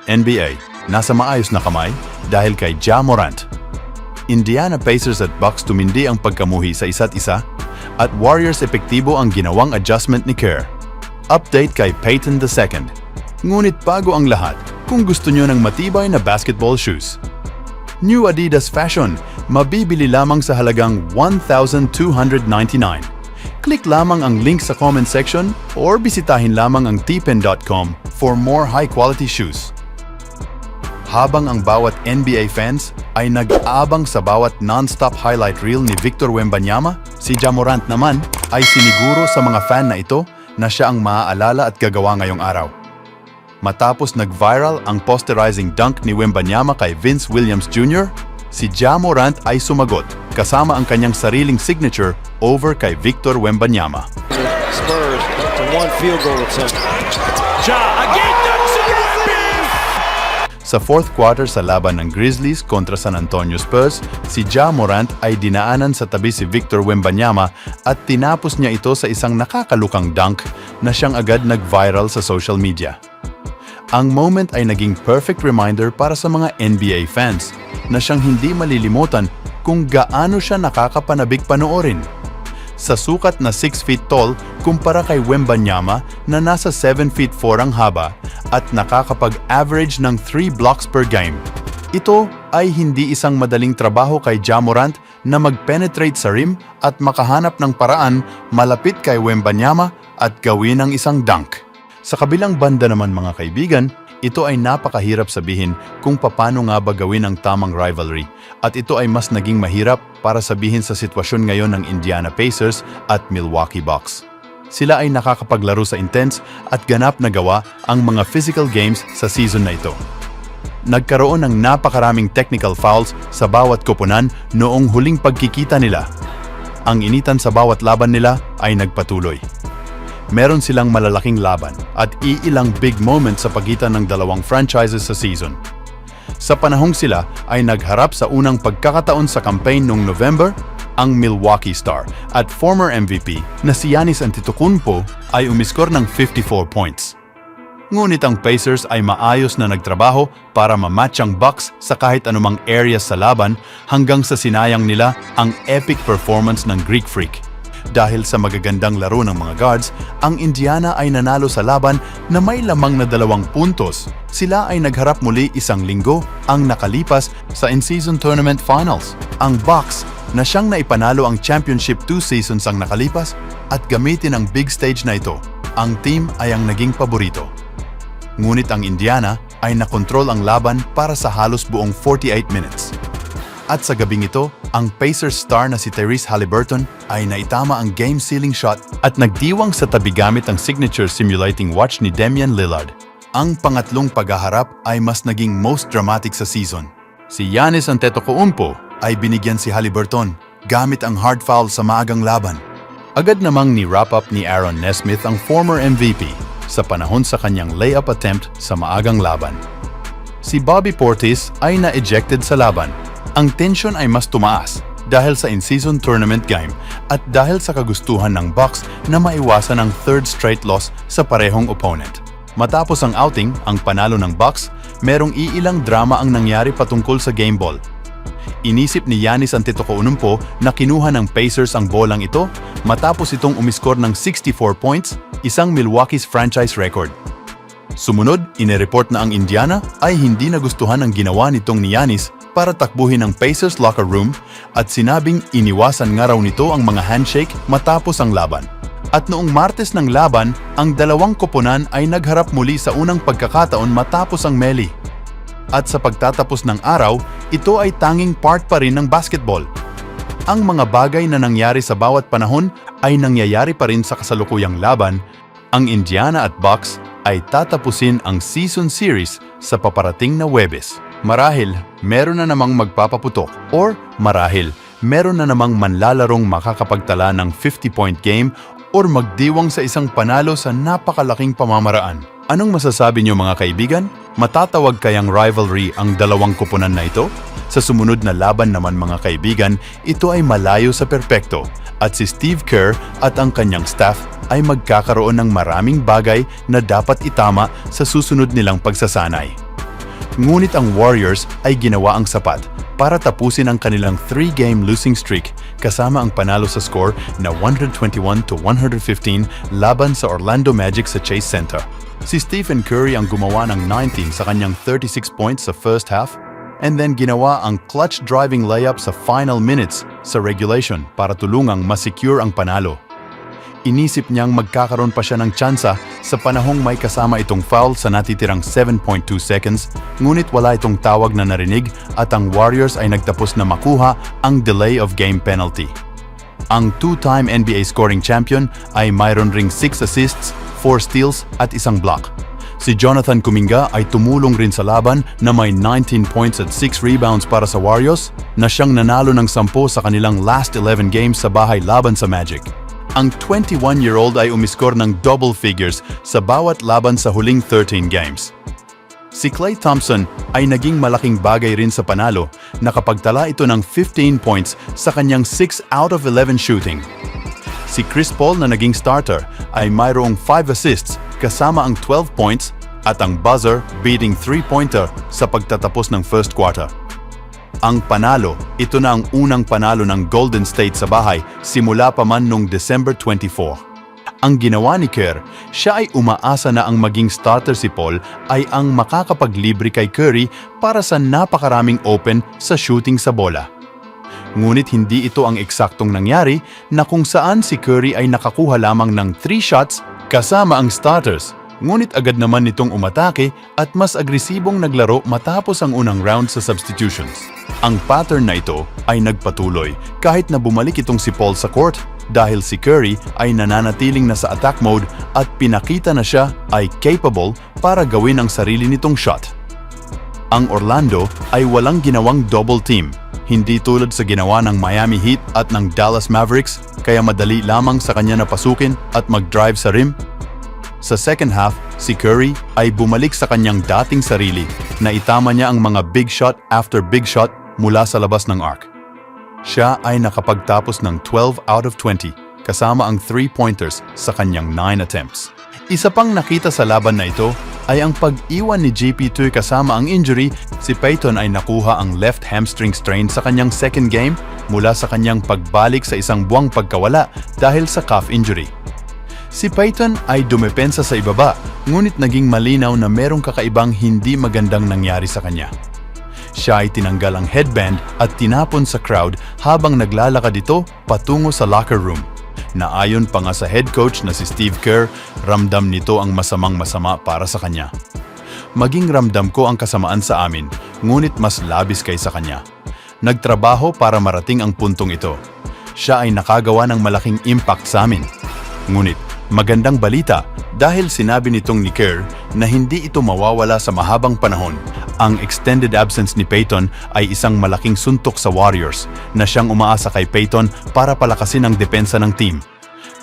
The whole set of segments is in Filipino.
NBA, nasa maayos na kamay dahil kay Ja Morant. Indiana Pacers at Bucks tumindi ang pagkamuhi sa isa't isa at Warriors epektibo ang ginawang adjustment ni Kerr. Update kay Peyton II. Ngunit bago ang lahat, kung gusto nyo ng matibay na basketball shoes. New Adidas Fashion, mabibili lamang sa halagang $1,299. Click lamang ang link sa comment section or bisitahin lamang ang tpin.com for more high-quality shoes. Habang ang bawat NBA fans ay nag-aabang sa bawat non-stop highlight reel ni Victor Wembanyama, si Ja Morant naman ay siniguro sa mga fan na ito na siya ang maaalala at gagawa ngayong araw. Matapos nag-viral ang posterizing dunk ni Wembanyama kay Vince Williams Jr., si Ja Morant ay sumagot kasama ang kanyang sariling signature over kay Victor Wembanyama. Spurs to one field goal attempt. Ja again dunks it in! Sa fourth quarter sa laban ng Grizzlies kontra San Antonio Spurs, si Ja Morant ay dinaanan sa tabi si Victor Wembanyama at tinapos niya ito sa isang nakakalukang dunk na siyang agad nag-viral sa social media. Ang moment ay naging perfect reminder para sa mga NBA fans na siyang hindi malilimutan kung gaano siya nakakapanabik panoorin. Sa sukat na 6 feet tall kumpara kay Wembanyama na nasa 7 feet 4 ang haba at nakakapag-average ng 3 blocks per game. Ito ay hindi isang madaling trabaho kay Ja Morant na mag-penetrate sa rim at makahanap ng paraan malapit kay Wembanyama at gawin ang isang dunk. Sa kabilang banda naman mga kaibigan, ito ay napakahirap sabihin kung paano nga ba gawin ang tamang rivalry at ito ay mas naging mahirap para sabihin sa sitwasyon ngayon ng Indiana Pacers at Milwaukee Bucks. Sila ay nakakapaglaro sa intense at ganap na gawa ang mga physical games sa season na ito. Nagkaroon ng napakaraming technical fouls sa bawat koponan noong huling pagkikita nila. Ang initan sa bawat laban nila ay nagpatuloy. Meron silang malalaking laban at iilang big moments sa pagitan ng dalawang franchises sa season. Sa panahong sila ay nagharap sa unang pagkakataon sa campaign noong November, ang Milwaukee Star at former MVP na si Giannis Antetokounmpo ay umiskor ng 54 points. Ngunit ang Pacers ay maayos na nagtrabaho para ma-match ang Bucks sa kahit anumang areas sa laban hanggang sa sinayang nila ang epic performance ng Greek Freak. Dahil sa magagandang laro ng mga guards, ang Indiana ay nanalo sa laban na may lamang na 2 puntos. Sila ay nagharap muli isang linggo ang nakalipas sa in-season tournament finals. Ang Bucks na siyang naipanalo ang championship 2 seasons ang nakalipas at gamitin ang big stage na ito, ang team ay ang naging paborito. Ngunit ang Indiana ay nakontrol ang laban para sa halos buong 48 minutes. At sa gabing ito, ang Pacers star na si Tyrese Haliburton ay naitama ang game-sealing shot at nagdiwang sa tabi gamit ang signature simulating watch ni Damian Lillard. Ang pangatlong paghaharap ay mas naging most dramatic sa season. Si Giannis Antetokounmpo ay binigyan si Haliburton gamit ang hard foul sa maagang laban. Agad namang ni-wrap-up ni Aaron Nesmith ang former MVP sa panahon sa kanyang layup attempt sa maagang laban. Si Bobby Portis ay na-ejected sa laban. Ang tension ay mas tumaas dahil sa in-season tournament game at dahil sa kagustuhan ng Bucks na maiwasan ang third straight loss sa parehong opponent. Matapos ang outing, ang panalo ng Bucks, merong iilang drama ang nangyari patungkol sa game ball. Inisip ni Giannis Antetokounmpo na kinuha ng Pacers ang bolang ito matapos itong umiskor ng 64 points, isang Milwaukee's franchise record. Sumunod, inireport na ang Indiana ay hindi nagustuhan ang ginawa nitong ni Giannis para takbuhin ang Pacers locker room at sinabing iniwasan nga raw nito ang mga handshake matapos ang laban. At noong Martes ng laban, ang dalawang koponan ay nagharap muli sa unang pagkakataon matapos ang melee. At sa pagtatapos ng araw, ito ay tanging part pa rin ng basketball. Ang mga bagay na nangyari sa bawat panahon ay nangyayari pa rin sa kasalukuyang laban. Ang Indiana at Bucks ay tatapusin ang season series sa paparating na Huwebes. Marahil, meron na namang magpapaputok or marahil, meron na namang manlalarong makakapagtala ng 50-point game or magdiwang sa isang panalo sa napakalaking pamamaraan. Anong masasabi niyo mga kaibigan? Matatawag kayang rivalry ang dalawang koponan na ito? Sa sumunod na laban naman mga kaibigan, ito ay malayo sa perpekto at si Steve Kerr at ang kanyang staff ay magkakaroon ng maraming bagay na dapat itama sa susunod nilang pagsasanay. Ngunit ang Warriors ay ginawa ang sapat para tapusin ang kanilang 3-game losing streak kasama ang panalo sa score na 121-115 laban sa Orlando Magic sa Chase Center. Si Stephen Curry ang gumawa ng 19 sa kanyang 36 points sa first half and then ginawa ang clutch driving layup sa final minutes sa regulation para tulungang masecure ang panalo. Inisip niyang magkakaroon pa siya ng tsansa sa panahong may kasama itong foul sa natitirang 7.2 seconds, ngunit wala itong tawag na narinig at ang Warriors ay nagtapos na makuha ang delay of game penalty. Ang two-time NBA scoring champion ay mayroon ring 6 assists, 4 steals at isang block. Si Jonathan Kuminga ay tumulong rin sa laban na may 19 points at 6 rebounds para sa Warriors na siyang nanalo ng 10 sa kanilang last 11 games sa bahay laban sa Magic. Ang 21-year-old ay umiskor ng double figures sa bawat laban sa huling 13 games. Si Klay Thompson ay naging malaking bagay rin sa panalo, nakapagtala ito ng 15 points sa kanyang 6 out of 11 shooting. Si Chris Paul na naging starter ay mayroong 5 assists kasama ang 12 points at ang buzzer beating 3-pointer sa pagtatapos ng first quarter. Ang panalo, ito na ang unang panalo ng Golden State sa bahay simula pa man noong December 24. Ang ginawa ni Kerr, siya ay umaasa na ang maging starter si Paul ay ang makakapaglibre kay Curry para sa napakaraming open sa shooting sa bola. Ngunit hindi ito ang eksaktong nangyari na kung saan si Curry ay nakakuha lamang ng 3 shots kasama ang starters. Ngunit agad naman nitong umatake at mas agresibong naglaro matapos ang unang round sa substitutions. Ang pattern na ito ay nagpatuloy kahit na bumalik itong si Paul sa court dahil si Curry ay nananatiling na sa attack mode at pinakita na siya ay capable para gawin ang sarili nitong shot. Ang Orlando ay walang ginawang double team, hindi tulad sa ginawa ng Miami Heat at ng Dallas Mavericks kaya madali lamang sa kanya na pasukin at mag-drive sa rim. Sa second half, si Curry ay bumalik sa kanyang dating sarili na itama niya ang mga big shot after big shot mula sa labas ng arc. Siya ay nakapagtapos ng 12 out of 20 kasama ang 3-pointers sa kanyang 9 attempts. Isa pang nakita sa laban na ito ay ang pag-iwan ni GP2 kasama ang injury. Si Payton ay nakuha ang left hamstring strain sa kanyang second game mula sa kanyang pagbalik sa isang buwang pagkawala dahil sa calf injury. Si Payton ay dumepensa sa ibaba, ngunit naging malinaw na merong kakaibang hindi magandang nangyari sa kanya. Siya ay tinanggal ang headband at tinapon sa crowd habang naglalakad ito patungo sa locker room. Naayon pa nga sa head coach na si Steve Kerr, ramdam nito ang masamang-masama para sa kanya. Maging ramdam ko ang kasamaan sa amin, ngunit mas labis kaysa kanya. Nagtrabaho para marating ang puntong ito. Siya ay nakagawa ng malaking impact sa amin. Ngunit, magandang balita dahil sinabi nitong ni Kerr na hindi ito mawawala sa mahabang panahon. Ang extended absence ni Payton ay isang malaking suntok sa Warriors na siyang umaasa kay Payton para palakasin ang depensa ng team.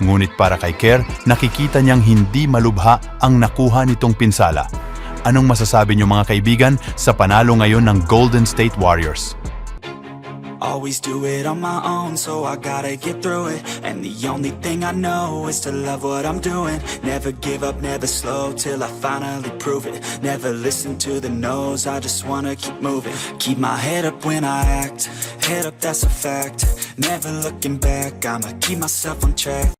Ngunit para kay Kerr, nakikita niyang hindi malubha ang nakuha nitong pinsala. Anong masasabi niyo mga kaibigan sa panalo ngayon ng Golden State Warriors? Always do it on my own, so I gotta get through it. And the only thing I know is to love what I'm doing. Never give up, never slow, till I finally prove it. Never listen to the no's, I just wanna keep moving. Keep my head up when I act, head up, that's a fact. Never looking back, I'ma keep myself on track.